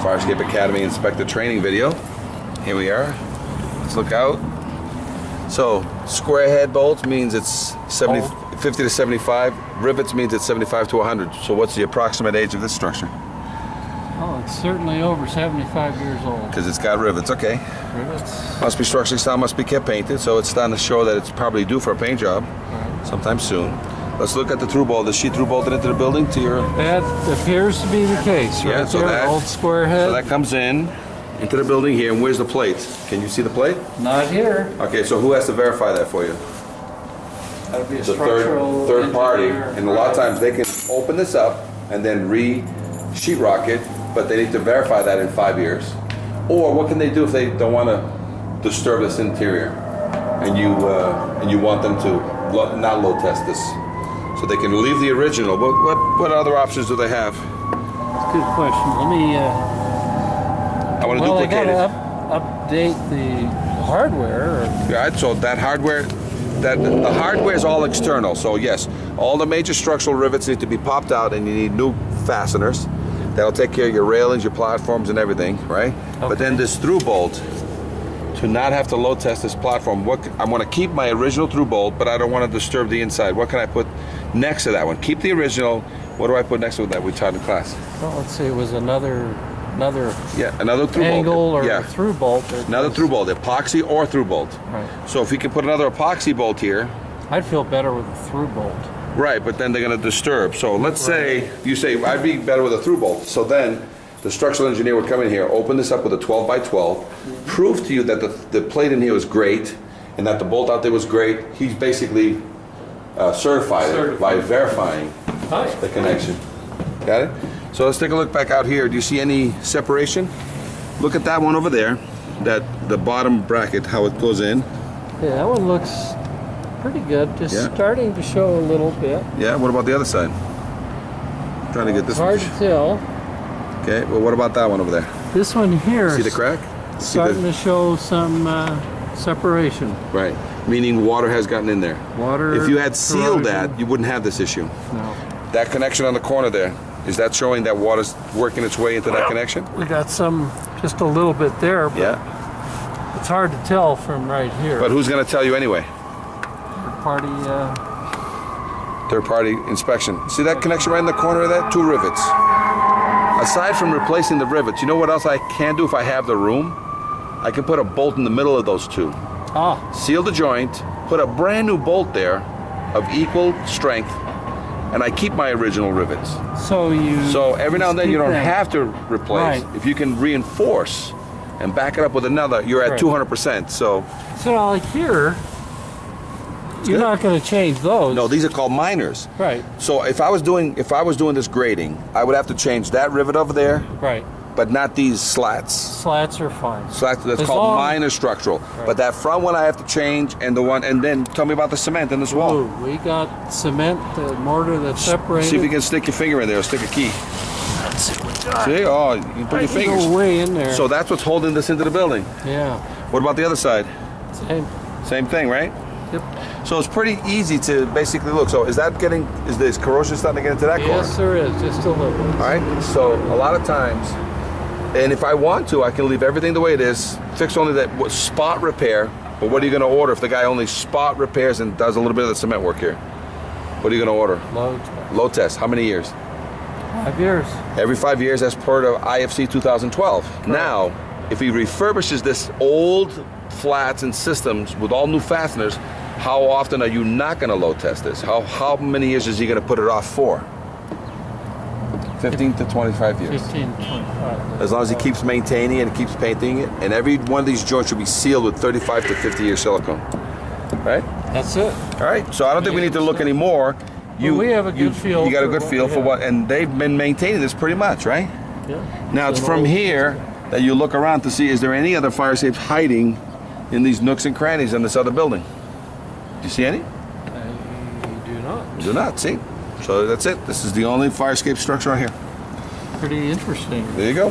Fire Escape Academy inspector training video. Here we are. Let's look out. So square head bolts means it's 50 to 75. Rivets means it's 75 to 100. So what's the approximate age of this structure? Oh, it's certainly over 75 years old. Because it's got rivets, okay. Rivets. Must be structurally sound, must be kept painted, so it's starting to show that it's probably due for a paint job sometime soon. Let's look at the through bolt. Is she through bolted into the building to your... That appears to be the case, right? Yeah, so there, that, old square head. So that comes in into the building here, and where's the plate? Can you see the plate? Not here. Okay, so who has to verify that for you? That would be a The structural third party, engineer. and a lot of times they can open this up and then re-sheetrock it, but they need to verify that in 5 years. Or what can they do if they don't want to disturb this interior, and you want them to not load test this, so they can leave the original? What other options do they have? That's a good question. Let me. I want to Well, I duplicate gotta it. update the hardware. Yeah, so that hardware, the hardware is all external. So yes, all the major structural rivets need to be popped out, and you need new fasteners. That'll take care of your railings, your platforms, and everything, right? Okay. But then this through bolt, to not have to load test this platform, I want to keep my original through bolt, but I don't want to disturb the inside. What can I put next to that one? Keep the original. What do I put next to that we taught in class? Well, let's see. It was another Yeah, another through angle bolt. or through bolt. Another through bolt, epoxy or through bolt. Right. So if we can put another epoxy bolt here, I'd feel better with a through bolt. right, but then they're going to disturb. So let's say you say I'd be better with a through bolt. So then the structural engineer would come in here, open this up with a 12 by 12, prove to you that the plate in here was great and that the bolt out there was great. He's basically certified it by verifying the connection. Got it? So let's take a look back out here. Do you see any separation? Look at that one over there, the bottom bracket, how it goes in. Yeah, that one looks pretty good. Just starting to show a little bit. Yeah, what about the other side? Trying to get this It's hard one. to tell. Okay, well what about that one over there? This one here See the is crack? starting to show some separation. Right, meaning water has gotten in there. Water. If you had sealed corrosion. that, you wouldn't have this issue. No. That connection on the corner there, is that showing that water's working its way into that connection? We got some, just a little bit there, but Yeah, it's hard to tell from right here. but who's gonna tell you anyway? Party, Third party inspection. See that connection right in the corner of that? 2 rivets. Aside from replacing the rivets, you know what else I can do if I have the room? I can put a bolt in the middle of those 2. Seal the joint, put a brand new bolt there of equal strength, and I keep my original rivets. so every now and then you don't have to replace. Right. If you can reinforce and back it up with another, you're at Right. 200%. So like here, you're not going to change those. no, these are called minors. Right, So if I was doing this grading, I would have to change that rivet over there, right. but not these slats. Slats are fine. Slats, that's As called long- minor structural. But that front one I have to change, and then tell me about the cement in this wall. Ooh, we got cement, mortar that's separated. See if you can stick your finger in there or stick a key. Let's see what we got. See? Oh, you can put your Go fingers. way in there. So that's what's holding this into the building. yeah. What about the other side? Same. Same thing, right? Yep. So it's pretty easy to basically look. So is this corrosion starting to get into that corner? Yes, there is, just a little. All right. So a lot of times, and if I want to, I can leave everything the way it is, fix only that spot repair. But what are you going to order if the guy only spot repairs and does a little bit of the cement work here? What are you going to order? Low. Low test. How many years? 5 years. Every 5 years as per the IFC 2012. Now, if he refurbishes this old flats and systems with all new fasteners, how often are you not going to load test this? How many years is he going to put it off for? 15 to 25 years. 15, 25. As long as he keeps maintaining it and keeps painting it, and every one of these joints should be sealed with 35 to 50 year silicone. Right? That's it. All right. So I don't think we need to look anymore. We have a good feel You got a for good what feel we for have. what, and they've been maintaining this pretty much, right? Yeah. Now it's from here that you look around to see, is there any other fire escapes hiding in these nooks and crannies in this other building? Do you see any? I do not. Do not, see? So that's it. This is the only fire escape structure on here. Pretty interesting. There you go.